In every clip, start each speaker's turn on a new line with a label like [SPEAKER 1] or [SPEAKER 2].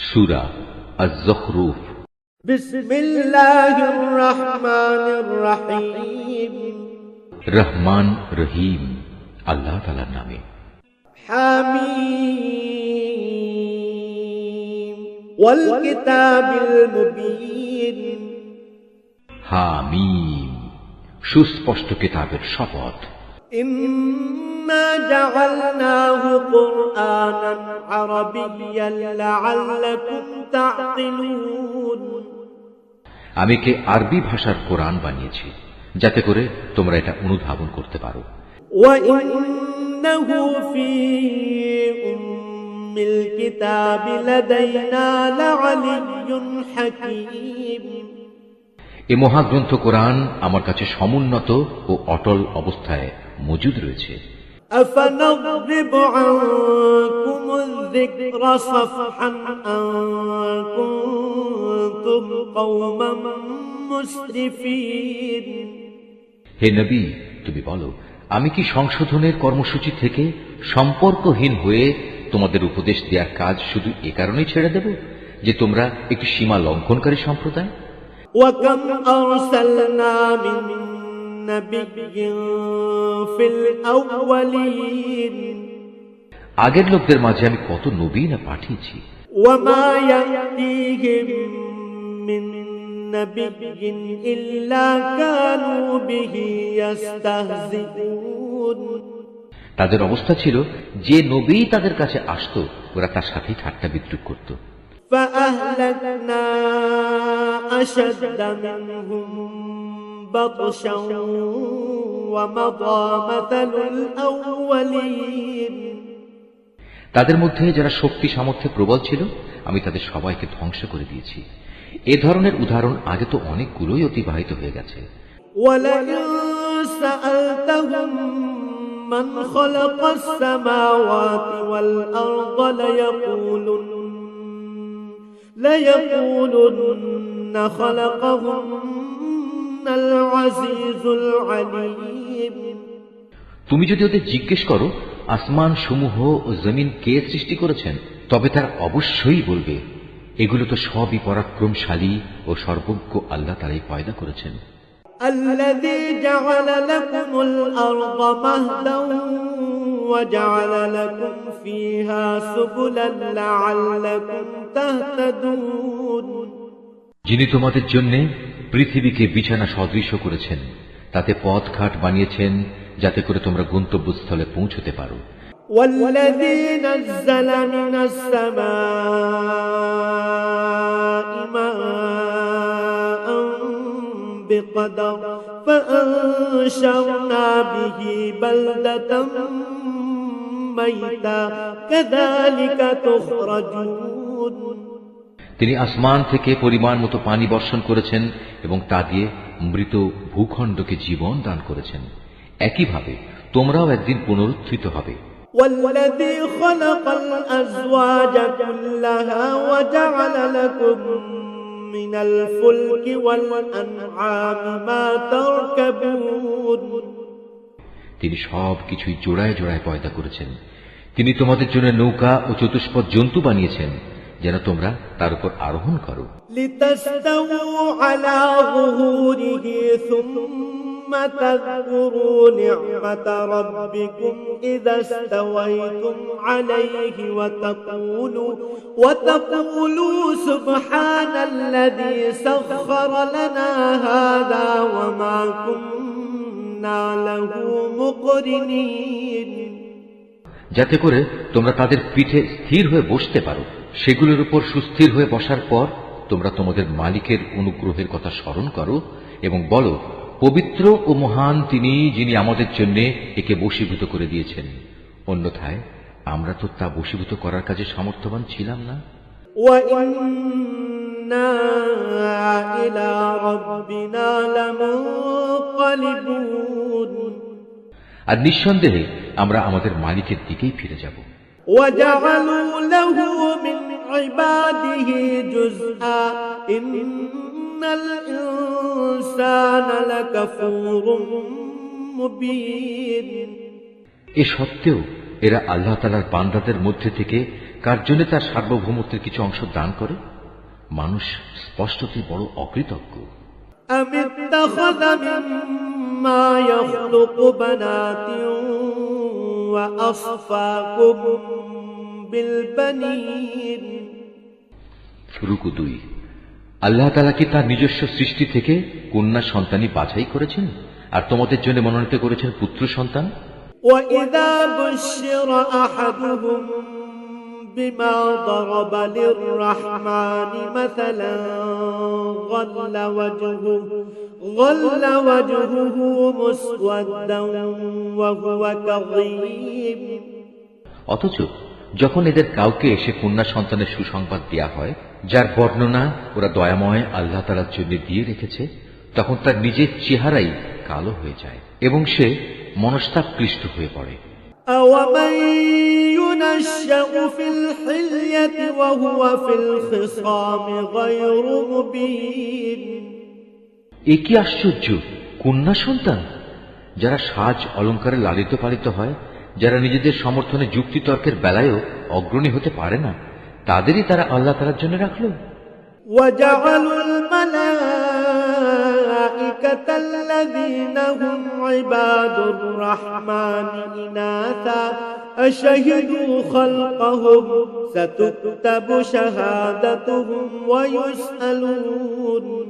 [SPEAKER 1] সূরা আয-যুখরুফ।
[SPEAKER 2] বিসমিল্লাহির রহমানির রহিম।
[SPEAKER 1] রহমান রহিম আল্লাহ তাআলার নামে।
[SPEAKER 2] হামিম ওয়াল কিতাবিল মুবিন।
[SPEAKER 1] হামিম সুস্পষ্ট কিতাবের শপথ।
[SPEAKER 2] ইন্না জাআলনাহু কুরআনান আরাবিয়্যান লাআল্লাকুম তা'কিলুন।
[SPEAKER 1] আমি কে আরবি ভাষার কোরআন বানিয়েছি যাতে করে তোমরা এটা অনুধাবন করতে পারো।
[SPEAKER 2] ওয়া ইন্নাহু ফী উম্মিল কিতাবি লাদাইনা লাআলিয়্যুন হাকীম।
[SPEAKER 1] এ মহাগ্রন্থ কোরআন আমার কাছে সমুন্নত ও অটল অবস্থায় মজুদ রয়েছে।
[SPEAKER 2] আফানাযরিবু আনকুমুয যিকরা সাফহান আন কুনতুম কওমান মুসরিফিন।
[SPEAKER 1] হে নবী, তুমি বলো, আমি কি সংশোধনের কর্মসূচি থেকে সম্পর্কহীন হয়ে তোমাদের উপদেশ দেওয়ার কাজ শুধু এ কারণেই ছেড়ে দেব যে তোমরা একটি সীমা লঙ্ঘনকারী সম্প্রদায়?
[SPEAKER 2] وَكَمْ أَرْسَلْنَا مِن نَّبِيٍّ فِي الْأَوَّلِينَ।
[SPEAKER 1] আগের লোকদের মাঝে আমি কত নবী না পাঠিয়েছি।
[SPEAKER 2] وَمَا يَأْتِيهِم مِّن نَّبِيٍّ إِلَّا كَانُوا بِهِ يَسْتَهْزِئُونَ।
[SPEAKER 1] তাদের অবস্থা ছিল যে নবী তাদের কাছে আসতো ওরা তার সাথেই ঠাট্টা বিদ্রূপ করত।
[SPEAKER 2] فأهلكنا أشد منهم بطشا ومضى مثل الأولين।
[SPEAKER 1] তাদের মধ্যে যারা শক্তি সামর্থ্যে প্রবল ছিল আমি তাদের সবাইকে ধ্বংস করে দিয়েছি। এ ধরনের উদাহরণ আগে তো অনেকগুলোই অতিবাহিত হয়ে গেছে।
[SPEAKER 2] ولئن سألتهم من خلق السماوات والأرض ليقولن خلقهن العزيز العليم।
[SPEAKER 1] তুমি যদি ওদের জিজ্ঞেস করো আসমান সমূহ ও জমিন কে সৃষ্টি করেছেন, তবে তারা অবশ্যই বলবে এগুলো তো সবই পরাক্রমশালী ও সর্বজ্ঞ আল্লাহ তাআলাই পয়দা করেছেন।
[SPEAKER 2] الذي جعل لكم الأرض مهدا وجعل لكم فيها سبلا لعلكم تهتدون।
[SPEAKER 1] যিনি তোমাদের জন্য পৃথিবীকে বিছানা সদৃশ করেছেন, তাতে পথঘাট বানিয়েছেন যাতে করে তোমরা গন্তব্যস্থলে পৌঁছতে পারো।
[SPEAKER 2] والذي نزل من السماء ماء بقدر فأنشرنا به بلدة ميتا كذلك تخرجون।
[SPEAKER 1] তিনি আসমান থেকে পরিমাণ মতো পানি বর্ষণ করেছেন এবং তা দিয়ে মৃত ভূখণ্ডকে জীবন দান করেছেন। একইভাবে তোমরাও একদিন পুনরুত্থিত হবে।
[SPEAKER 2] والذي خلق الأزواج كلها وجعل لكم من الفلك والأنعام ما تركبون।
[SPEAKER 1] তিনি সব কিছুই জোড়ায় জোড়ায় পয়দা করেছেন। তিনি তোমাদের জন্য নৌকা ও চতুষ্পদ জন্তু বানিয়েছেন যেন তোমরা তার উপর আরোহণ করো।
[SPEAKER 2] لتستووا على ظهوره ثم تذكروا نعمة ربكم إذا استويتم عليه وتقولوا سبحان الذي سخر لنا هذا وما كنا له مقرنين।
[SPEAKER 1] যাতে করে তোমরা তাদের পিঠে স্থির হয়ে বসতে পারো। সেগুলোর উপর সুস্থির হয়ে বসার পর তোমরা তোমাদের মালিকের অনুগ্রহের কথা স্মরণ করো এবং বলো, পবিত্র ও মহান তিনি, যিনি আমাদের জন্য একে বশীভূত করে দিয়েছেন। অন্যথায় আমরা তো তা বশীভূত করার কাজে সামর্থ্যবান ছিলাম না।
[SPEAKER 2] وَإِنَّا إِلَى رَبِّنَا لَمُنقَلِبُونَ।
[SPEAKER 1] আর নিঃসন্দেহে আমরা আমাদের মালিকের দিকেই ফিরে যাব।
[SPEAKER 2] وَجَعَلُوا لَهُ مِنْ عِبَادِهِ جُزْءًا إِنَّ الْإِنسَانَ لَكَفُورٌ مُبِينٌ।
[SPEAKER 1] এ সত্ত্বেও এরা আল্লাহ তাআলার বান্দাদের মধ্যে থেকে কার জন্য তার সার্বভৌমত্বের কিছু অংশ দান করে? মানুষ স্পষ্টতই বড় অকৃতজ্ঞ।
[SPEAKER 2] أم اتخذ مما يخلق بنات وأصفاكم بالبنين।
[SPEAKER 1] রুকু 2। আল্লাহ তাআলা কি তার নিজস্ব সৃষ্টি থেকে কন্যা সন্তানই বাছাই করেছেন আর তোমাদের জন্য মনোনীত করেছেন পুত্র সন্তান?
[SPEAKER 2] وإذا بشر أحدهم بما ضرب للرحمن مثلا ظل وجهه مسودا وهو كظيم।
[SPEAKER 1] অথচ যখন এদের কাউকে এসে কন্যা সন্তানের সুসংবাদ দেয়া হয়, যার বর্ণনা ওরা দয়াময় আল্লাহ তাআলার জন্য দিয়ে রেখেছে, তখন তার নিজের চেহারাই কালো হয়ে যায় এবং সে মনস্তাপকৃষ্ট হয়ে পড়ে।
[SPEAKER 2] أَوَمَن يُنَشَّأُ فِي الْحِلْيَةِ وَهُوَ فِي الْخِصَامِ غَيْرُ مُبِينٍ।
[SPEAKER 1] এ কি আশ্চর্য! কন্যা সন্তান যারা সাজ অলঙ্কারে লালিত পালিত হয়, যারা নিজেদের সমর্থনে যুক্তিতর্কের বেলায়ও অগ্রণী হতে পারে না, তাদেরই তারা আল্লাহ তাআলার জন্য রাখল।
[SPEAKER 2] وَجَعَلُوا الْمَلَائِكَةَ الَّذِينَ هُمْ عِبَادُ الرَّحْمَنِ إِنَاثًا أَشَهِدُوا خَلْقَهُمْ سَتُكْتَبُ شَهَادَتُهُمْ وَيُسْأَلُونَ।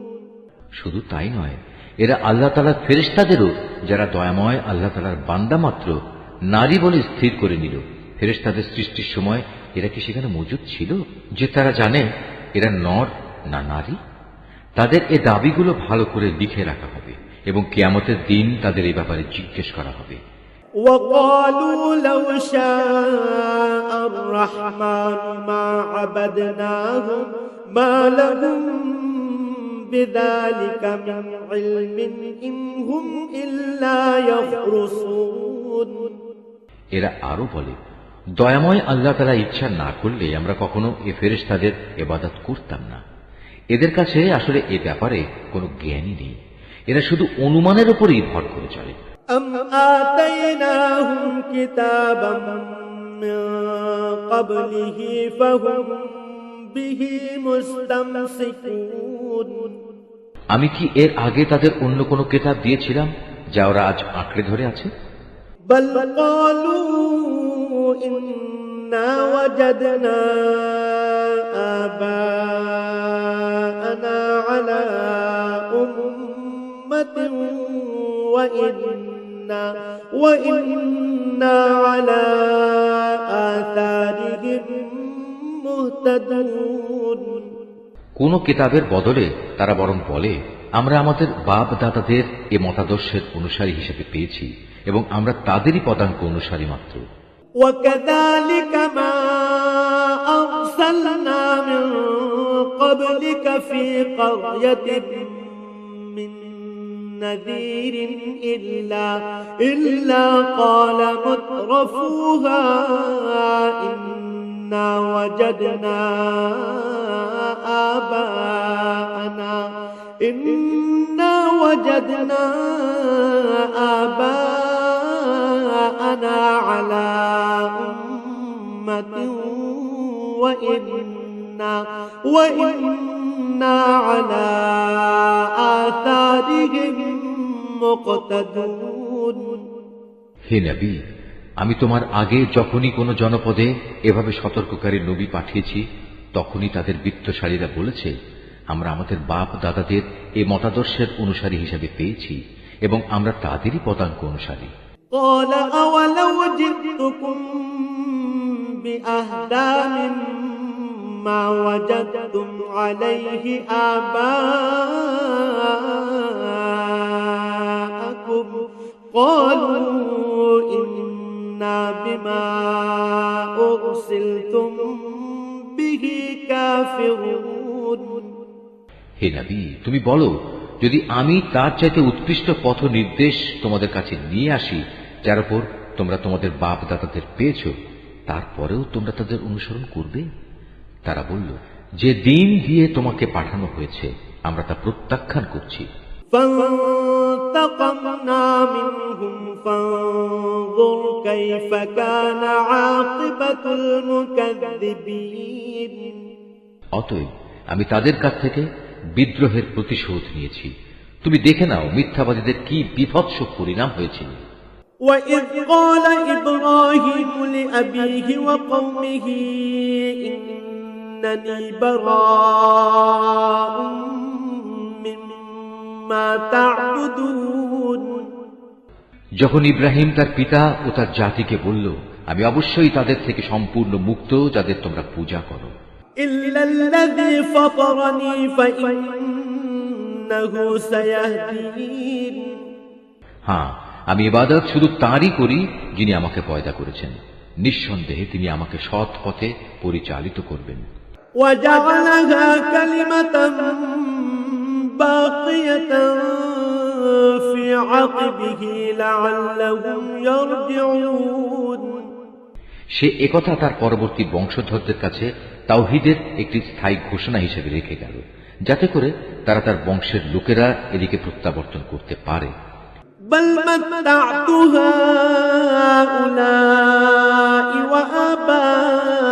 [SPEAKER 1] শুধু তাই নয়, এরা আল্লাহ তাআলার ফেরেশতাদেরও, যারা দয়াময় আল্লাহ তাআলার বান্দা মাত্র, নারী বলে স্থির করে নিল। ফেরেশতাদের সৃষ্টির সময় এরা কি সেখানে মজুদ ছিল যে তারা জানে এরা নর না নারী? তাদের এ দাবিগুলো ভালো করে লিখে রাখা হবে এবং কিয়ামতের দিন তাদের এই ব্যাপারে জিজ্ঞেস করা হবে।
[SPEAKER 2] وَقَالُوا لَوْ شَاءَ الرَّحْمَنُ مَا عَبَدْنَاهُمْ مَا لَهُم بِذَلِكَ مِنْ عِلْمٍ إِنْ هُمْ إِلَّا يَخْرُصُونَ।
[SPEAKER 1] এরা আরো বলে, দয়াময় আল্লাহ তাআলা ইচ্ছা না করলে আমরা কখনো এ ফেরেশতাদের ইবাদত করতাম না। এদের কাছে আসলে এ ব্যাপারে কোনো জ্ঞানই নেই, এরা শুধু অনুমানের উপরই ভর করে চলে।
[SPEAKER 2] أَمْ آتَيْنَاهُمْ كِتَابًا مِّن قَبْلِهِ فَهُمْ بِهِ مُسْتَمْسِكُونَ।
[SPEAKER 1] আমি কি এর আগে তাদের অন্য কোনো কিতাব দিয়েছিলাম যা ওরা আজ আঁকড়ে ধরে আছে?
[SPEAKER 2] بَلْ قَالُوا إِنَّا وَجَدْنَا آبَاءَنَا عَلَى أُمَّةٍ وَإِنَّا عَلَى آثَارِهِم مُهْتَدُونَ।
[SPEAKER 1] কোন কিতাবের বদলে তারা বরং বলে, আমরা আমাদের বাপ দাদাদের এ মতাদর্শের অনুসারী হিসেবে পেয়েছি এবং আমরা তাদেরই পদাঙ্ক অনুসারী মাত্র।
[SPEAKER 2] وَكَذَلِكَ مَا أَرْسَلْنَا مِن قَبْلِكَ فِي قَرْيَةٍ مِّن نَّذِيرٍ إِلَّا قَالَ مُتْرَفُوهَا إِنَّا وَجَدْنَا آباءنا على أمة وإنا على آثارهم مقتدون।
[SPEAKER 1] হে নবী, আমি তোমার আগে যখনই কোনো জনপদে এভাবে সতর্ককারী নবী পাঠিয়েছি, তখনই তাদের বিত্তশালীরা বলেছে, আমরা আমাদের বাপ দাদাদের এই মতাদর্শের অনুসারী হিসেবে পেয়েছি এবং আমরা তাদেরই পদাঙ্ক অনুসারী।
[SPEAKER 2] قال أولو جئتكم بأهدى مما وجدتم عليه آباءكم قالوا إنا بما أرسلتم به كافرون।
[SPEAKER 1] হে নবী, তুমি বলো, যদি আমি তার চাইতে উৎকৃষ্ট পথ নির্দেশ তোমাদের কাছে নিয়ে আসি যার উপর তোমরা তোমাদের বাপ দাদাদের পেয়েছ, তারপরেও তোমরা তাদের অনুসরণ করবে? তারা বলল, যে দিন দিয়ে তোমাকে পাঠানো হয়েছে আমরা তা প্রত্যাখ্যান করছি।
[SPEAKER 2] فانطلقوا فانتقمنا منهم فانظر كيف كان عاقبة المكذبين
[SPEAKER 1] অতএব আমি তাদের কাছ থেকে বিদ্রোহের প্রতিশোধ নিয়েছি। তুমি দেখে নাও মিথ্যাবাদীদের কি বিভৎস পরিণাম হয়েছিল।
[SPEAKER 2] وَإِذْ قَالَ إِبْرَاهِيمُ لِأَبِيهِ وَقَوْمِهِ إِنَّنِي بَرَاءٌ مِّمَّا تَعْبُدُونَ
[SPEAKER 1] যখন ইব্রাহিম তার পিতা ও তার জাতিকে বলল, আমি অবশ্যই তাদের থেকে সম্পূর্ণ মুক্ত যাদের তোমরা পূজা করো।
[SPEAKER 2] إِلَّا الَّذِي فَطَرَنِي فَإِنَّهُ سَيَهْدِينِ
[SPEAKER 1] হ্যাঁ, আমি ইবাদত শুধু তাঁরই করি যিনি আমাকে পয়দা করেছেন। নিঃসন্দেহে তিনি আমাকে সৎ পথে পরিচালিত করবেন।
[SPEAKER 2] وَجَعَلَهَا كَلِمَةً باقية في عقبه لعلهم يرجعون
[SPEAKER 1] সে একথা তার পরবর্তী বংশধরদের কাছে তাওহীদের একটি স্থায়ী ঘোষণা হিসেবে রেখে গেল, যাতে করে তারা তার বংশের লোকেরা এদিকে প্রত্যাবর্তন করতে পারে।
[SPEAKER 2] بل متعت هؤلاء وآباءهم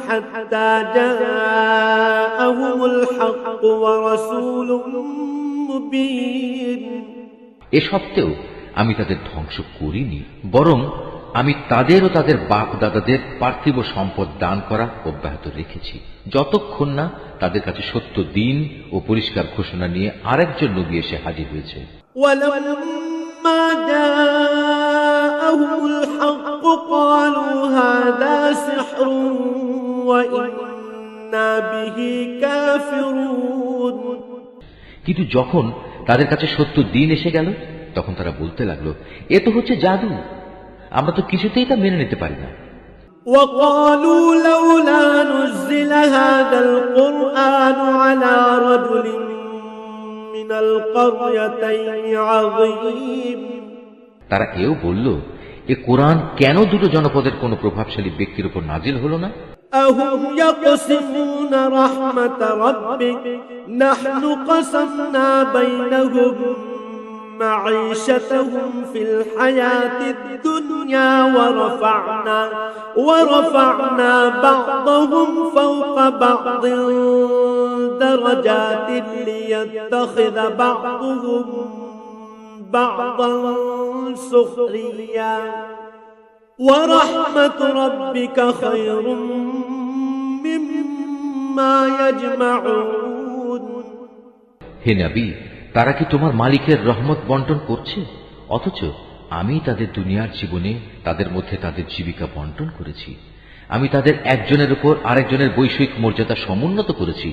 [SPEAKER 2] حتى جاءهم الحق ورسول مبين
[SPEAKER 1] এ সত্ত্বেও আমি তাদের ধ্বংস করিনি, বরং আমি তাদের ও তাদের বাপ দাদাদের পার্থিব সম্পদ দান করা অব্যাহত রেখেছি, যতক্ষণ না তাদের কাছে সত্য দিন ও পরিষ্কার ঘোষণা নিয়ে আরেকজন নবী এসে হাজির হয়েছে।
[SPEAKER 2] ولما جاءهم الحق قالوا هذا سحر وإنا به كافرون
[SPEAKER 1] কিন্তু যখন তাদের কাছে সত্য দিন এসে গেল, তখন তারা বলতে লাগলো, এ তো হচ্ছে জাদু, আমরা তো কিছুতেই তা মেনে নিতে পারি না।
[SPEAKER 2] وقالوا لولا نزل هذا القرآن على رجل من القريتين عظيم
[SPEAKER 1] তারা এও বলল, এ কোরআন কেন দুটো জনপদের কোন প্রভাবশালী ব্যক্তির উপর নাজিল হলো না?
[SPEAKER 2] أهم يقسمون رحمة ربك نحن قسمنا بينهم معيشتهم في الحياة الدنيا ورفعنا بعضهم فوق بعض درجات ليتخذ بعضهم بعضا سخريا ورحمة ربك خير مما يجمعون
[SPEAKER 1] হে নবী, তারা কি তোমার মালিকের রহমত বন্টন করছে, অথচ আমি তাদের দুনিয়ার জীবনে তাদের মধ্যে তাদের জীবিকা বন্টন করেছি। আমি তাদের একজনের উপর আরেকজনের বৈষয়িক মর্যাদা সমুন্নত করেছি,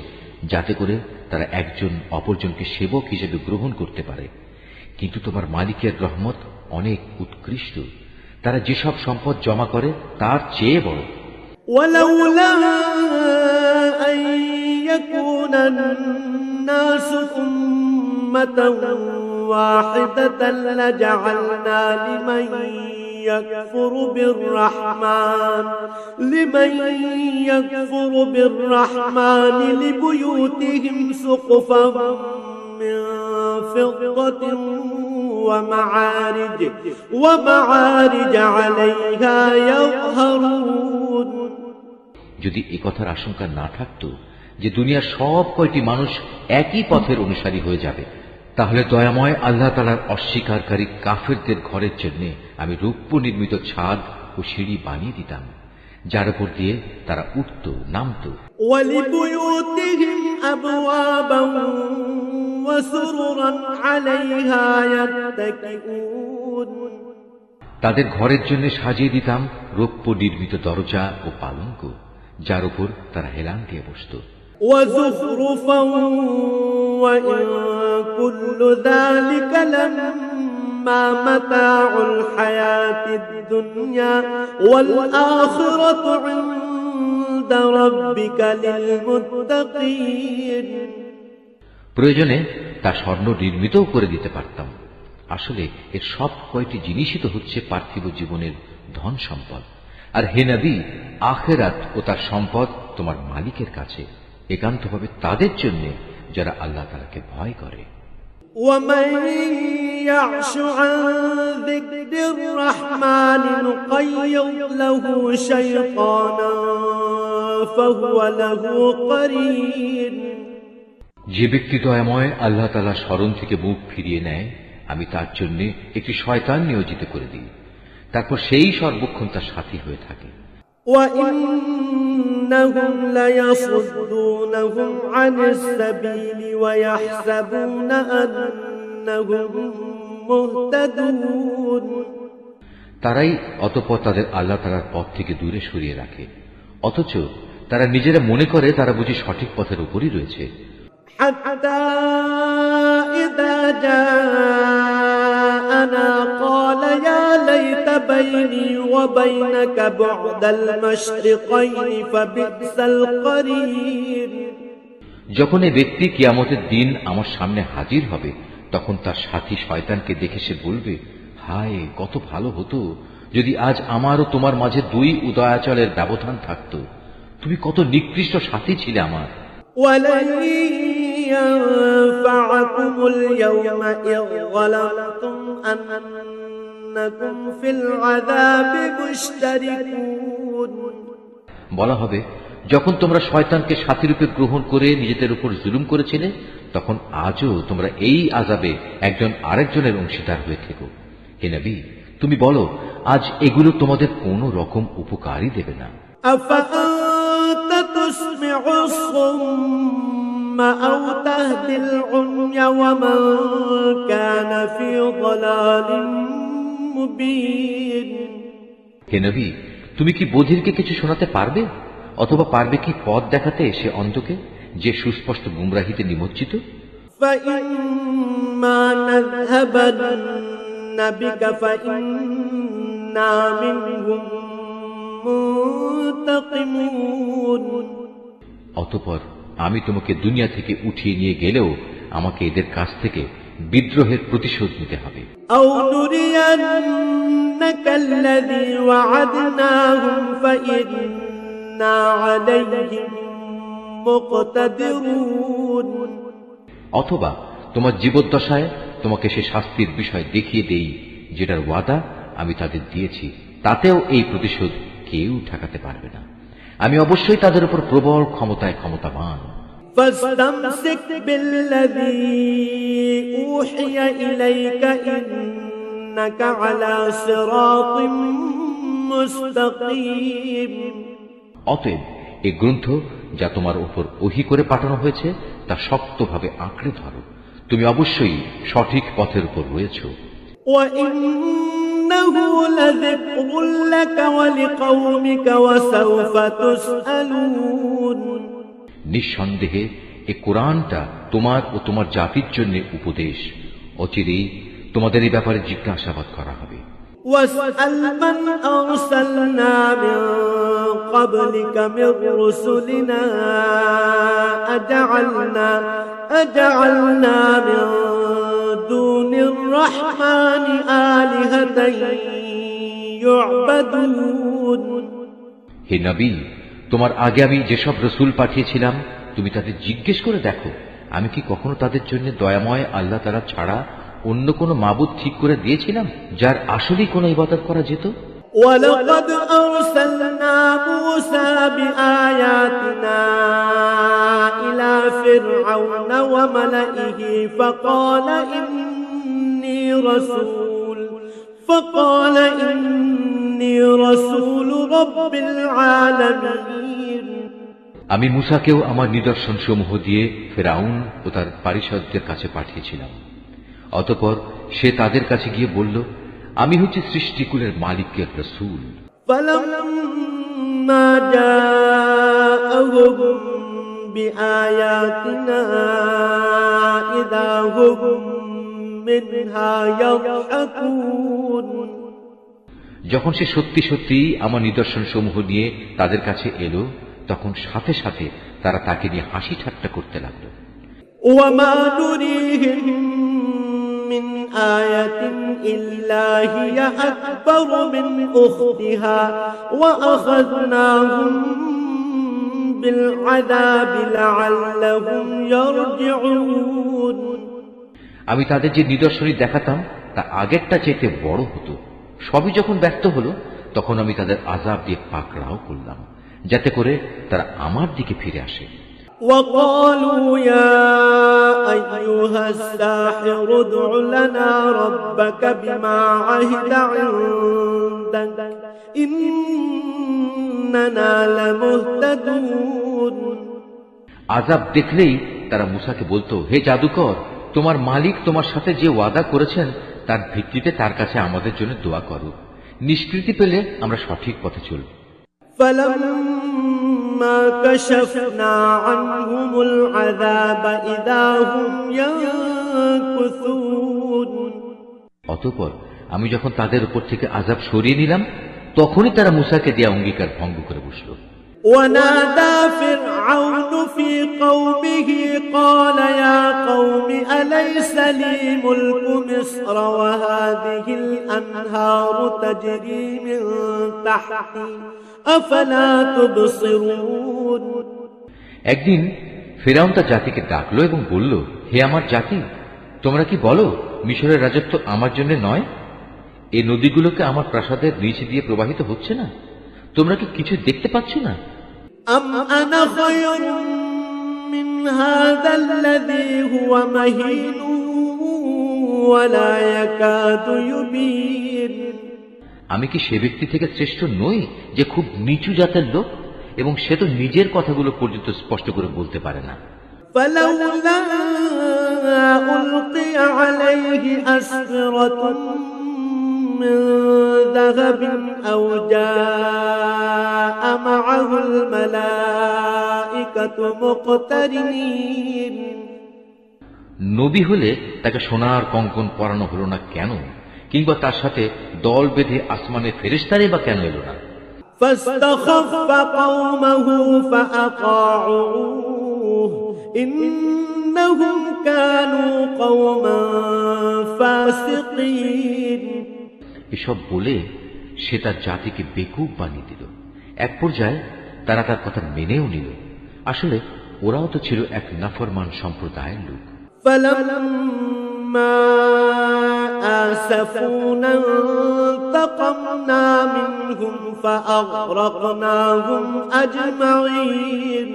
[SPEAKER 1] যাতে করে তারা একজন অপরজনকে সেবক হিসেবে গ্রহণ করতে পারে। কিন্তু তোমার মালিকের রহমত অনেক উৎকৃষ্ট, তারা যেসব সম্পদ জমা করে তার চেয়ে বড়।
[SPEAKER 2] ولولا أن يكون الناس أمة واحدة لجعلنا لمن يكفر بالرحمن لبيوتهم سقفا من فضة ومعارج عليها يظهرون
[SPEAKER 1] যদি এ কথার আশঙ্কা না থাকত যে দুনিয়ার সব কয়টি মানুষ একই পথের অনুসারী হয়ে যাবে, তাহলে দয়াময় আল্লাহ তাআলার অস্বীকারী কাফেরদের ঘরের জন্য আমি রূপ্য নির্মিত ছাদ ও সিঁড়ি বানিয়ে দিতাম, যার উপর দিয়ে তারা উঠত নামত।
[SPEAKER 2] وَلِبُيُوتِهِمْ أَبْوَابًا وَسُرُرًا عَلَيْهَا يَتَّكِئُونَ
[SPEAKER 1] তাদের ঘরের জন্য সাজিয়ে দিতাম রৌপ্য নির্মিত দরজা ও পালঙ্ক, যার উপর তারা হেলান দিয়ে বসত।
[SPEAKER 2] وَزُخْرُفًا وَإِن كُلُّ ذَلِكَ لَمَّا مَتَاعُ الْحَيَاةِ الدُّنْيَا وَالْآخِرَةُ عِندَ رَبِّكَ لِلْمُتَّقِينَ
[SPEAKER 1] প্রয়োজনে তা স্বর্ণ নির্মিতও করে দিতে পারতাম। আসলে এর সব কয়টি জিনিসই তো হচ্ছে পার্থিব জীবনের ধন সম্পদ। আর হে নবী, আখিরাত ও তার সম্পদ তোমার মালিকের কাছে, একান্তভাবে তাদের জন্য যারা আল্লাহ তাআলাকে ভয় করে।
[SPEAKER 2] ومن يعش عن ذكر الرحمن نقيض له شيطانا فهو له قرين
[SPEAKER 1] যে ব্যক্তি দয়াময় আল্লাহ তাআলা স্মরণ থেকে মুখ ফিরিয়ে নেয় আমি তার জন্য একটি শয়তান নিয়োজিত করে দিই, তারপর সেই সর্বক্ষণ তার সাথী হয়ে থাকে।
[SPEAKER 2] وَإِنَّهُمْ لَيَصُدُّونَهُمْ عَنِ السَّبِيلِ وَيَحْسَبُونَ أَنَّهُمْ مُهْتَدُونَ
[SPEAKER 1] তারাই অতঃপর তাদের আল্লাহ তাআলার পথ থেকে দূরে সরিয়ে রাখে, অথচ তারা নিজেরা মনে করে তারা বুঝি সঠিক পথের উপরই রয়েছে।
[SPEAKER 2] حتى إذا جاءنا قال يا ليت بيني وبينك بعد المشرقين فبئس القرين
[SPEAKER 1] যখন এই ব্যক্তি কিয়ামতের দিন আমার সামনে হাজির হবে তখন তার সাথী শয়তানকে দেখে সে বলবে, হায় কত ভালো হতো যদি আজ আমার ও তোমার মাঝে দুই উদয়াচলের ব্যবধান থাকত, তুমি কত নিকৃষ্ট সাথী ছিলে আমার।
[SPEAKER 2] ولن ينفعكم اليوم إذ ظلمتم أنكم في العذاب مشتركون
[SPEAKER 1] বলা হবে, যখন তোমরা শয়তানকে সাথীরূপে গ্রহণ করে নিজেদের উপর জুলুম করেছিলে তখন আজও তোমরা এই আযাবে একজন আরেকজনের অংশীদার হয়ে থেকো। হে নবী, তুমি বলো, আজ এগুলো তোমাদের কোনো রকম উপকারই দেবে না।
[SPEAKER 2] أفأنت تسمع الصم أو تهدي العمي ومن كان في ضلال مبين
[SPEAKER 1] হে নবী, তুমি কি বধিরকে কিছু শোনাতে পারবে, অথবা পারবে কি পথ দেখাতে সে অন্ধকে যে সুস্পষ্ট গুমরাহিতে নিমজ্জিত?
[SPEAKER 2] فإما نذهبن بك فإنا منهم منتقمون
[SPEAKER 1] অতঃপর আমি তোমাকে দুনিয়া থেকে উঠিয়ে নিয়ে গেলেও আমাকে এদের কাছ থেকে বিদ্রোহের প্রতিশোধ নিতে হবে।
[SPEAKER 2] أو نرينك الذي وعدناهم فإنا عليهم مقتدرون
[SPEAKER 1] অথবা তোমার জীবদ্দশায় তোমাকে সে শাস্তির বিষয় দেখিয়ে দেই যেটার ওয়াদা আমি তাদের দিয়েছি, তাতেও এই প্রতিশোধ কেউ ঠেকাতে পারবে না। আমি অবশ্যই তাদের উপর প্রবল ক্ষমতায় ক্ষমতাবান।
[SPEAKER 2] فاستمسك بالذي أوحي إليك إنك على صراط مستقيم
[SPEAKER 1] অতএব এই গ্রন্থ যা তোমার উপর ওহী করে পাঠানো হয়েছে তা শক্তভাবে আঁকড়ে ধরো, তুমি অবশ্যই সঠিক পথের উপর রয়েছ।
[SPEAKER 2] وإنه لذكر لك ولقومك وسوف تسألون
[SPEAKER 1] নিঃসন্দেহে এ কোরআনটা তোমার ও তোমার জাতির জন্য উপদেশ, অচিরেই তোমাদের এই ব্যাপারে জিজ্ঞাসাবাদ করা হবে।
[SPEAKER 2] واسأل من أرسلنا من قبلك من رسلنا أجعلنا من دون الرحمن آلهة يعبدون
[SPEAKER 1] হে নবী, তোমার আগে আমি যেসব রসুল পাঠিয়েছিলাম তুমি তাদের জিজ্ঞেস করে দেখো, আমি কি কখনো তাদের জন্য দয়াময় আল্লাহ তাআলা ছাড়া অন্য কোনো মাবুদ ঠিক করে দিয়েছিলাম যার আসলেই কোনো ইবাদত করা যেত?
[SPEAKER 2] ولقد أرسلنا موسى بآياتنا إلى فرعون وملئه فقال إني رسول رب العالمين
[SPEAKER 1] আমি মুসাকেও আমার নিদর্শন সমূহ দিয়ে ফেরাউন ও তার পারিষদদের কাছে পাঠিয়েছিলাম। অতঃপর সে তাদের কাছে গিয়ে বলল, আমি হচ্ছি সৃষ্টিকুলের মালিকের রসূল।
[SPEAKER 2] فلما جاءهم بآياتنا إذا هم منها يضحكون
[SPEAKER 1] যখন সে সত্যি সত্যি আমার নিদর্শন সমূহ নিয়ে তাদের কাছে এলো তখন সাথে সাথে তারা তাকে নিয়ে হাসি ঠাট্টা করতে লাগলো।
[SPEAKER 2] وما نريهم من آية إلا هي أكبر من أختها وأخذناهم بالعذاب لعلهم يرجعون
[SPEAKER 1] আমি তাদের যে নিদর্শনী দেখাতাম তা আগেরটা চাইতে বড় হতো। সবই যখন ব্যর্থ হলো তখন আমি তাদের আযাব দিয়ে পাকড়াও করলাম, যাতে করে তারা আমার দিকে ফিরে আসে।
[SPEAKER 2] وقالوا يا أيها الساحر ادع لنا ربك بما عهد عندك إننا لمهتدون।
[SPEAKER 1] আযাব দেখলেই তারা মূসাকে বলতো, হে জাদুকর, তোমার মালিক তোমার সাথে যে ওয়াদা করেছেন তার ভিত্তিতে তার কাছে আমাদের জন্য দোয়া করো। নিষ্কৃতি পেলে আমরা সঠিক পথে চলব।
[SPEAKER 2] فلما كشفنا عنهم العذاب إذا هم ينكثون।
[SPEAKER 1] অতঃপর আমি যখন তাদের উপর থেকে আযাব সরিয়ে নিলাম তখনই তারা মূসাকে দেয়া অঙ্গীকার ভঙ্গ করে বসল।
[SPEAKER 2] ونادى فرعون في قومه قال يا قوم أليس لي ملك مصر وهذه الأنهار تجري من تحتي أفلا تبصرون।
[SPEAKER 1] একদিন ফিরআউন তার জাতিকে ডাকলো এবং বলল, হে আমার জাতি, তোমরা কি বলো মিশরের রাজত্ব আমার জন্য নয়? এই নদীগুলোকে আমার প্রাসাদের নিচে দিয়ে প্রবাহিত হচ্ছে না? তোমরা কি কিছু দেখতে পাচ্ছ না?
[SPEAKER 2] أم أنا خير من هذا الذي هو مهين ولا يكاد يبين।
[SPEAKER 1] আমি কি সে ব্যক্তি থেকে শ্রেষ্ঠ নই যে খুব নিচু জাতের লোক এবং সে তো নিজের কথাগুলো পর্যন্ত স্পষ্ট করে বলতে পারে না?
[SPEAKER 2] فلولا ألقي عليه أسورة من ذهب أو جاء معه الملائكة مقترنين।
[SPEAKER 1] নবী হলে তাকে সোনার কঙ্কন পরানো হলো না কেন, কিংবা তার সাথে দল বেঁধে আসমানের ফেরেশতারাই বা কেন এলো না?
[SPEAKER 2] فاستخف قومه فأطاعوه إنهم كانوا قوما فاسقين।
[SPEAKER 1] এসব বলে সে তার জাতিকে বেকুব বানিয়ে দিল। এক পর্যায়ে তারা তার কথা মেনেও নিল। আসলে ওরাও তো ছিল এক নাফরমান সম্প্রদায়ের লোক।
[SPEAKER 2] فلما آسفونا انتقمنا منهم فأغرقناهم أجمعين।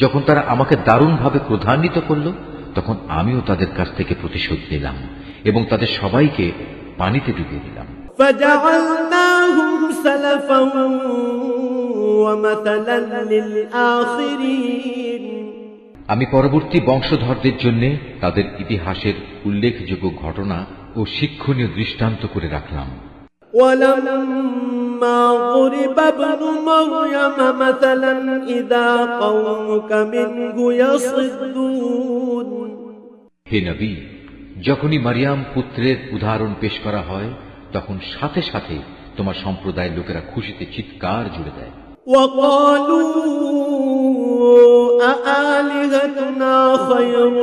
[SPEAKER 1] যখন তারা আমাকে দারুণভাবে ক্রোধান্বিত করল তখন আমিও তাদের কাছ থেকে প্রতিশোধ নিলাম এবং তাদের সবাইকে পানিতে ডুবিয়ে দিলাম।
[SPEAKER 2] فجعلناهم سلفا ومثلا للآخرين।
[SPEAKER 1] আমি পরবর্তী বংশধরদের জন্য তাদের ইতিহাসের উল্লেখযোগ্য ঘটনা ও শিক্ষণীয় দৃষ্টান্ত করে রাখলাম।
[SPEAKER 2] ولما ضرب ابن مريم مثلا إذا قومك منه يصدون।
[SPEAKER 1] হে নবী, যখনই মারিয়াম পুত্রের উদাহরণ পেশ করা হয় তখন সাথে সাথে তোমার সম্প্রদায়ের লোকেরা খুশিতে চিৎকার জুড়ে দেয়।
[SPEAKER 2] وقالوا أآلهتنا خير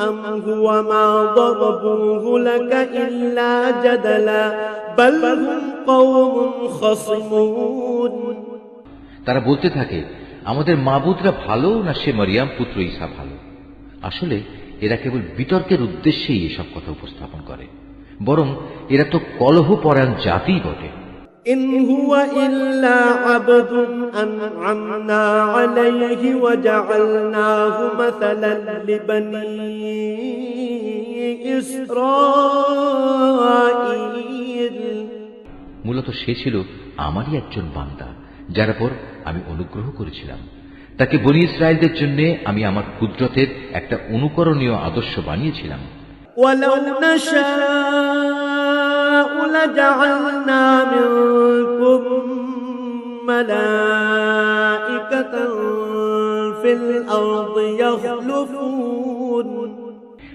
[SPEAKER 2] أم هو ما ضربوه لك إلا جدلا بل هم قوم خصمون।
[SPEAKER 1] তারা বলতে থাকে, আমাদের মাবুদরা ভালো না সে মারিয়াম পুত্র ঈসা ভালো? আসলে এরা কেবল বিতর্কের উদ্দেশ্যেই এসব কথা উপস্থাপন করে, বরং এরা তো কলহপরায়ণ জাতি বটে।
[SPEAKER 2] إن هو إلا عبد أنعمنا عليه وجعلناه مثلا لبني إسرائيل।
[SPEAKER 1] মূলত সে ছিল আমারই একজন বান্দা যার উপর আমি অনুগ্রহ করেছিলাম। তাকে বনী ইসরায়েলদের জন্য আমি আমার কুদরতের একটা অনুকরণীয় আদর্শ বানিয়েছিলাম।
[SPEAKER 2] ولو نشاء لجعلنا منكم ملائكة في الأرض يخلفون।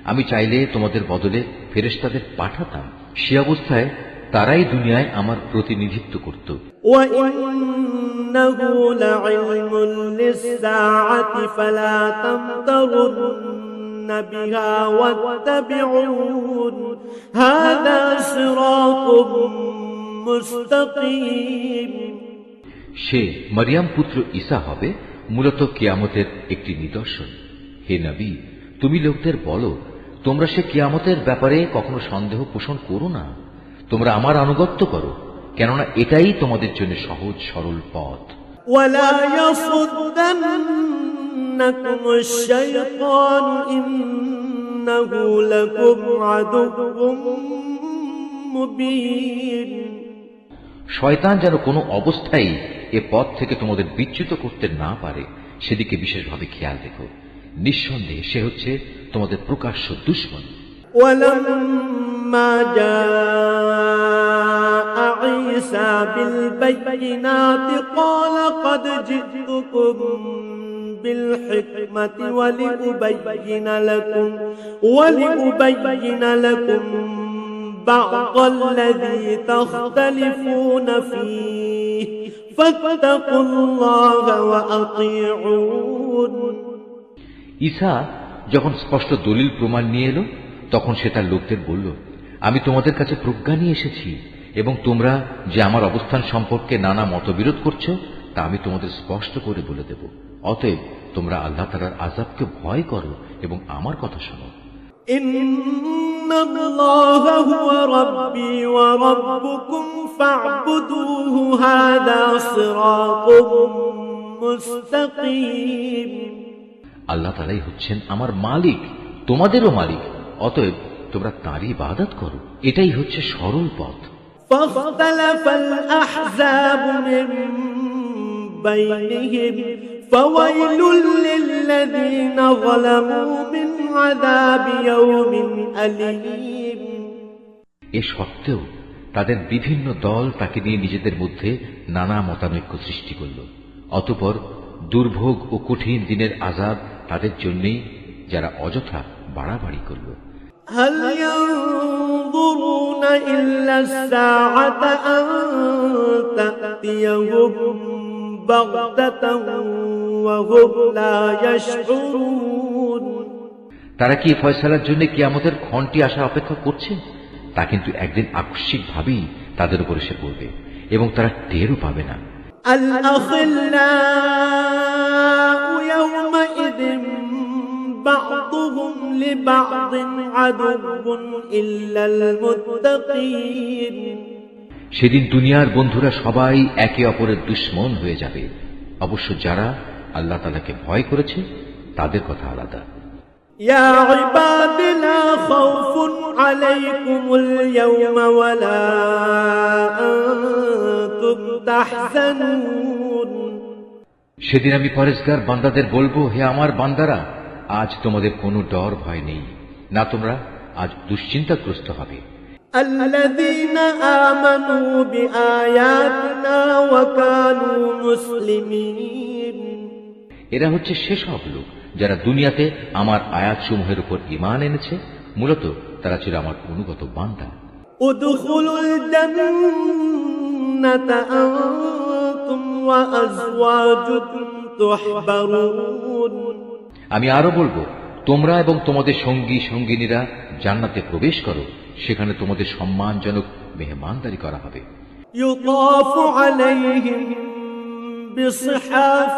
[SPEAKER 1] আমি চাইলে তোমাদের বদলে ফেরেশতাদের পাঠাতাম, সে অবস্থায় তারাই দুনিয়ায় আমার প্রতিনিধিত্ব করত।
[SPEAKER 2] وإنه لعلم للساعة فلا تمترن بها واتبعون هذا صراط مستقيم।
[SPEAKER 1] সে মারিয়াম পুত্র ঈসা হবে মূলত কিয়ামতের একটি নিদর্শন। হে নবী, তুমি লোকদের বলো, তোমরা সে কিয়ামতের ব্যাপারে কখনো সন্দেহ পোষণ করো না, তোমরা আমার আনুগত্য করো, কেননা এটাই তোমাদের জন্য সহজ সরল পথ।
[SPEAKER 2] ولا يصدنكم الشيطان إنه لكم عدو مبين।
[SPEAKER 1] শয়তান যেন কোনো অবস্থায় এ পথ থেকে তোমাদের বিচ্যুত করতে না পারে সেদিকে বিশেষভাবে খেয়াল রেখো। নিঃসন্দেহে সে হচ্ছে তোমাদের প্রকাশ্য দুশমন।
[SPEAKER 2] ولما جاء عيسى بالبينات قال قد جئتكم بالحكمة ولأبين لكم بعض الذي تختلفون فيه فاتقوا الله وأطيعون।
[SPEAKER 1] ঈসা যখন স্পষ্ট দলিল প্রমাণ নিয়ে এলো তখন সে তার লোকদের বলল, আমি তোমাদের কাছে প্রজ্ঞা নিয়ে এসেছি এবং তোমরা যে আমার অবস্থান সম্পর্কে নানা মতবিরোধ করছো তা আমি তোমাদের স্পষ্ট করে বলে দেব। অতএব তোমরা আল্লাহ তাআলার আযাবকে ভয় করো এবং আমার কথা শোনো।
[SPEAKER 2] ইন্নাল্লাহা হুয়া রাব্বী ওয়া রাব্বুকুম ফা'বুদুহু হাযা সিরাতুম মুস্তাকিম।
[SPEAKER 1] আল্লাহ তাআলাই হচ্ছেন আমার মালিক, তোমাদেরও মালিক, অতএব তোমরা তাঁরই ইবাদত করো, এটাই হচ্ছে সরল পথ।
[SPEAKER 2] ফাখতালাফাল আহযাবু মিন বাইনিহিম ফাওয়াইলুল লিল্লাযীনা যালামু মিন আযাবি ইয়াউমিন আলীম।
[SPEAKER 1] এ সত্ত্বেও তাদের বিভিন্ন দল তাকে নিয়ে নিজেদের মধ্যে নানা মতানৈক্য সৃষ্টি করল। অতঃপর দুর্ভোগ ও কঠিন দিনের আযাব তাদের জন্যই যারা অযথা বাড়াবাড়ি করল।
[SPEAKER 2] হাল ইয়ানযুরুনা ইল্লা আস-সাআতা আন তা'তিয়াহুম বাগতাতান ওয়া হুম লা ইয়াশউরুন।
[SPEAKER 1] তারা কি ফয়সালার জন্য কিয়ামতের ক্ষণটি আসা অপেক্ষা করছে? তা কিন্তু একদিন আকস্মিকভাবেই তাদের উপর এসে পড়বে এবং তারা টেরও পাবে না।
[SPEAKER 2] الأخلاء يومئذ بعضهم لبعض عدو إلا المتقين।
[SPEAKER 1] সেদিন দুনিয়ার বন্ধুরা সবাই একে অপরের দুশমন হয়ে যাবে, অবশ্য যারা আল্লাহ তাআলাকে ভয় করেছে তাদের কথা আলাদা।
[SPEAKER 2] يا عباد لا خوف عليكم اليوم ولا أنتم تحزنون।
[SPEAKER 1] সেদিন আমি পরেশগার বান্দাদের বলবো, হে আমার বান্দারা, আজ তোমাদের কোনো ডর ভয় নেই, না তোমরা আজ দুশ্চিন্তাগ্রস্ত হবে।
[SPEAKER 2] الذين آمنوا بآياتنا وكانوا مسلمين।
[SPEAKER 1] এরা হচ্ছে সেসব লোক যারা দুনিয়াতে আমার আয়াতসমূহের উপর ঈমান এনেছে, মূলত তারা ছিল আমার অনুগত বান্দা।
[SPEAKER 2] ادخلوا الجنة أنتم وأزواجكم تحبرون।
[SPEAKER 1] আমি আরো বলবো, তোমরা এবং তোমাদের সঙ্গী সঙ্গিনীরা জান্নাতে প্রবেশ করো, সেখানে তোমাদের সম্মানজনক মেহমানদারি করা হবে।
[SPEAKER 2] يطاف عليهم بصحاف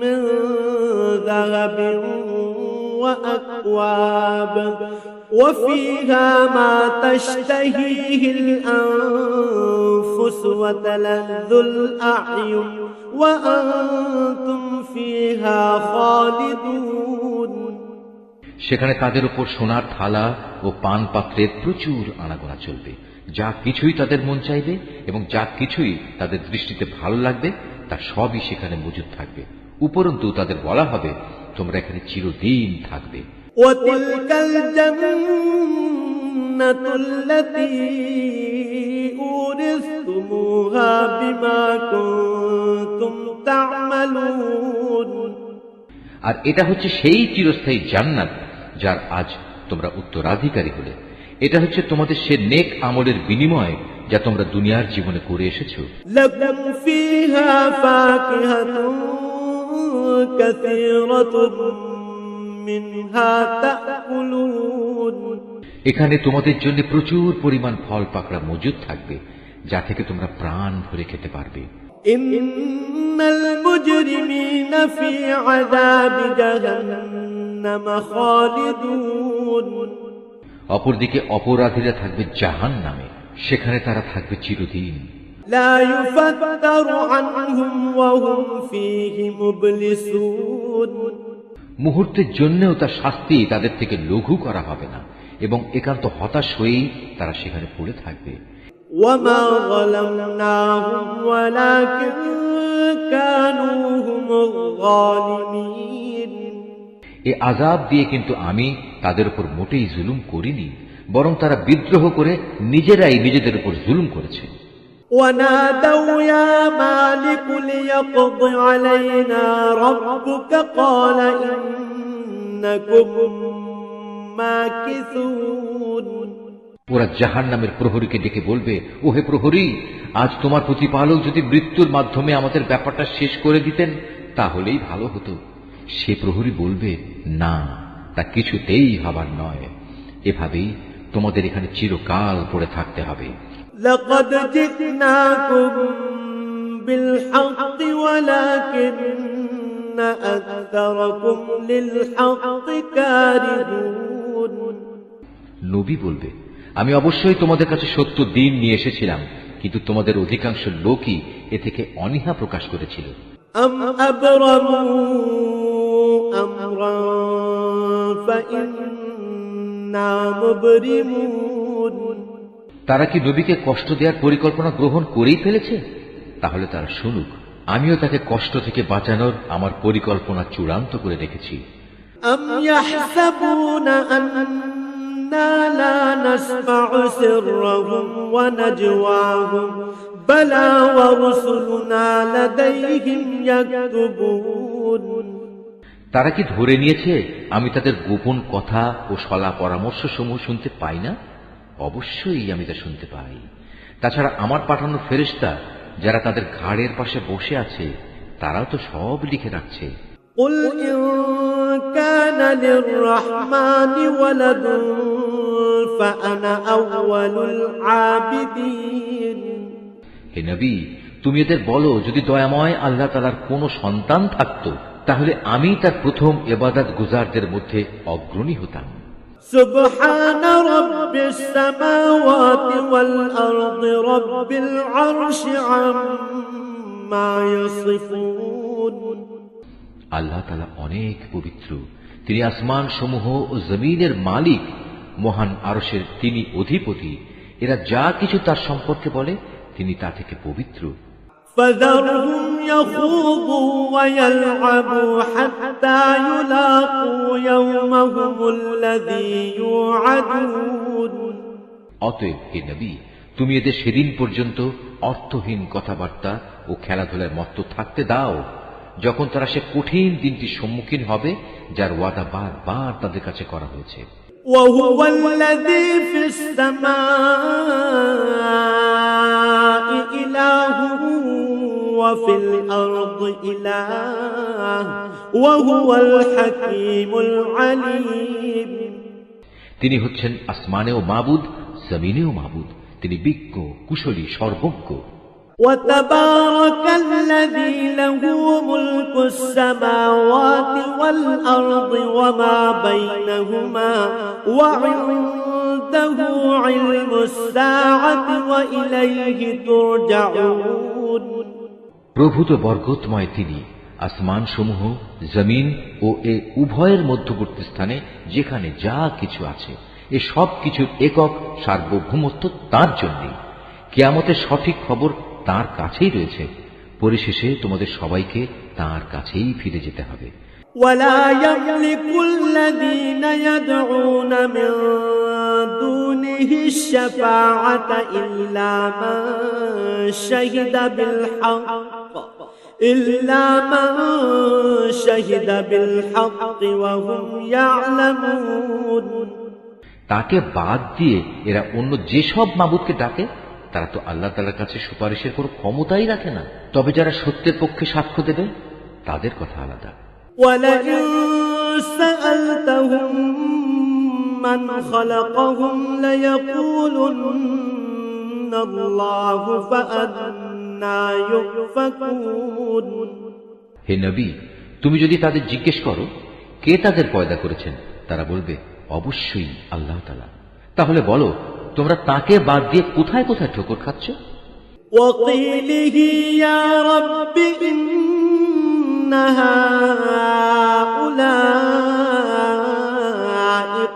[SPEAKER 2] من ذهب وأكواب وفيها ما تشتهيه الأنفس وتلذ الأعين وأنتم فيها خالدون।
[SPEAKER 1] সেখানে তাদের উপর সোনার থালা ও পান পাত্রের প্রচুর আনাগোনা চলবে, যা কিছুই তাদের মন চাইবে এবং যা কিছুই তাদের দৃষ্টিতে ভালো লাগবে তা সবই সেখানে মজুদ থাকবে। উপরন্তু তাদের বলা হবে, তোমরা এখানে চিরদিন থাকবে।
[SPEAKER 2] وتلك الجنة التي أورثتموها بما كنتم تعملون।
[SPEAKER 1] আর এটা হচ্ছে সেই চিরস্থায়ী জান্নাত যার আজ তোমরা উত্তরাধিকারী হলে। এটা হচ্ছে তোমাদের সে নেক আমলের বিনিময় যা তোমরা দুনিয়ার জীবনে করে এসেছো।
[SPEAKER 2] لكم فيها فاكهة كثيرة منها تأكلون।
[SPEAKER 1] এখানে তোমাদের জন্য প্রচুর পরিমাণ ফল পাকড়া মজুদ থাকবে, যা থেকে তোমরা প্রাণ ভরে খেতে পারবে।
[SPEAKER 2] إن المجرمين في عذاب جهنم خالدون
[SPEAKER 1] অপরদিকে অপরাধীরা থাকবে জাহান্নামে, সেখানে তারা থাকবে চিরদিন।
[SPEAKER 2] لا يفتر عنهم وهم فيه مبلسون
[SPEAKER 1] মুহূর্তের জন্যেও তার শাস্তি তাদের থেকে লঘু করা হবে না এবং একান্ত হতাশ হয়েই তারা সেখানে পড়ে থাকবে।
[SPEAKER 2] وما ظلمناهم ولكن كانوا هم الظالمين
[SPEAKER 1] এ আযাব দিয়ে কিন্তু আমি তাদের উপর মোটেই জুলুম করিনি, বরং তারা বিদ্রোহ করে নিজেরাই নিজেদের উপর জুলুম করেছে।
[SPEAKER 2] ونادوا يا مالك ليقض علينا ربك قال إنكم ماكثون
[SPEAKER 1] ওরা জাহান্নামের প্রহরীকে ডেকে বলবে, ওহে প্রহরী, আজ তোমার প্রতিপালক যদি মৃত্যুর মাধ্যমে আমাদের ব্যাপারটা শেষ করে দিতেন তাহলেই ভালো হতো। সে প্রহরী বলবে, না, তা কিছুতেই হবার নয়, এভাবেই তোমাদের এখানে চিরকাল পড়ে থাকতে হবে।
[SPEAKER 2] لقد جئناكم بالحق ولكن أكثركم للحق كارهون
[SPEAKER 1] নবী বলবে, আমি অবশ্যই তোমাদের কাছে সত্য দিন নিয়ে এসেছিলাম, কিন্তু তোমাদের অধিকাংশ লোকই এ থেকে অনীহা প্রকাশ করেছিল।
[SPEAKER 2] أم أبرموا أمرا فإنا مبرمون
[SPEAKER 1] তারা কি নবীকে কষ্ট দেওয়ার পরিকল্পনা গ্রহণ করেই ফেলেছে? তাহলে তারা শুনুক, আমিও তাকে কষ্ট থেকে বাঁচানোর আমার পরিকল্পনা চূড়ান্ত করে রেখেছি।
[SPEAKER 2] أم يحسبون أننا لا نسمع سرهم ونجواهم بلى ورسلنا لديهم يكتبون
[SPEAKER 1] তারা কি ধরে নিয়েছে আমি তাদের গোপন কথা ও সলা পরামর্শ সমূহ শুনতে পাই না? অবশ্যই আমি তা শুনতে পাই। তাছাড়া আমার পাঠানো ফেরেশতা যারা তাদের ঘাড়ের পাশে বসে আছে তারাও তো সব লিখে রাখছে।
[SPEAKER 2] قل إن كان للرحمن ولد فأنا أول العابدين
[SPEAKER 1] হে নবী, তুমি এদের বলো, যদি দয়াময় আল্লাহ তাআলার কোনো সন্তান থাকতো তাহলে আমি তার প্রথম ইবাদত গুজারদের মধ্যে অগ্রণী হতাম।
[SPEAKER 2] سبحان رب السماوات والأرض رب العرش عما يصفون
[SPEAKER 1] আল্লাহ তাআলা অনেক পবিত্র, তিনি আসমান সমূহ ও জমিনের মালিক, মহান আরশের তিনি অধিপতি। এরা যা কিছু তার সম্পর্কে বলে তিনি তা থেকে পবিত্র।
[SPEAKER 2] فذرهم يخوضوا ويلعبوا حتى يلاقوا يومهم الذي يوعدون
[SPEAKER 1] অতএব হে নবী, তুমি এদের সেদিন পর্যন্ত অর্থহীন কথাবার্তা ও খেলাধুলার মত্ত থাকতে দাও, যখন তারা সে কঠিন দিনটির সম্মুখীন হবে যার ওয়াদা বারবার তাদের কাছে করা হয়েছে।
[SPEAKER 2] وهو الذي في السماء إله وفي الأرض إله وهو الحكيم العليم
[SPEAKER 1] তিনি হচ্ছেন আসমানেও মাবুদ, জমিনেও মাবুদ, তিনি বিজ্ঞ, কুশলী, সর্বজ্ঞ।
[SPEAKER 2] وتبارك الذي له ملك السماوات والأرض وما بينهما وعنده علم الساعة وإليه ترجعون
[SPEAKER 1] প্রভূত বরকতময় তিনি, আসমান সমূহ, জমিন ও এ উভয়ের মধ্যবর্তী স্থানে যেখানে যা কিছু আছে এ সব কিছুর একক সার্বভৌমত্ব তাঁর জন্যই। কিয়ামতের সঠিক খবর তাঁর কাছেই রয়েছে। পরিশেষে তোমাদের সবাইকে তাঁর কাছেই ফিরে যেতে হবে।
[SPEAKER 2] ولا يملك الذين يدعون من دونه الشفاعة إلا من شهد بالحق وهم يعلمون
[SPEAKER 1] তাকে বাদ দিয়ে এরা অন্য যেসব মাবুদকে ডাকে তারা তো আল্লাহ তাআলার কাছে সুপারিশের কোনো ক্ষমতাই রাখে না, তবে যারা সত্যের পক্ষে সাক্ষ্য দেবে তাদের কথা আলাদা।
[SPEAKER 2] ولئن سألتهم من خلقهم ليقولن الله فأنى يؤفكون
[SPEAKER 1] হে নবী, তুমি যদি তাদের জিজ্ঞেস করো কে তাদের পয়দা করেছেন? তারা বলবে, অবশ্যই আল্লাহ তাআলা। তাহলে বলো, তোমরা তাকে বাদ দিয়ে কোথায় কোথায় ঠোকর খাচ্ছ?
[SPEAKER 2] وقيله يا رب إن هؤلاء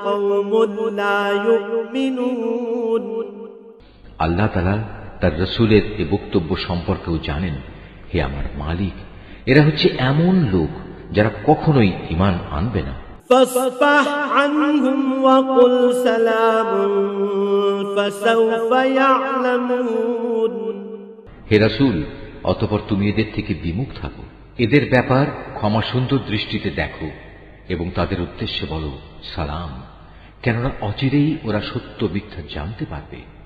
[SPEAKER 2] قوم لا يؤمنون
[SPEAKER 1] আল্লাহ তাআলা তার রাসূলের এই বক্তব্য সম্পর্কেও জানেন, হে আমার মালিক, এরা হচ্ছে এমন লোক যারা কখনোই ঈমান আনবে না।
[SPEAKER 2] فاصفح عنهم وقل سلام فسوف يعلمون
[SPEAKER 1] হে রাসূল, অতঃপর তুমি এদের থেকে বিমুখ থাকো, এদের ব্যাপার ক্ষমা সুন্দর দৃষ্টিতে দেখো এবং তাদের উদ্দেশ্যে বলো সালাম, কেননা অচিরেই ওরা সত্য মিথ্যা জানতে পারবে।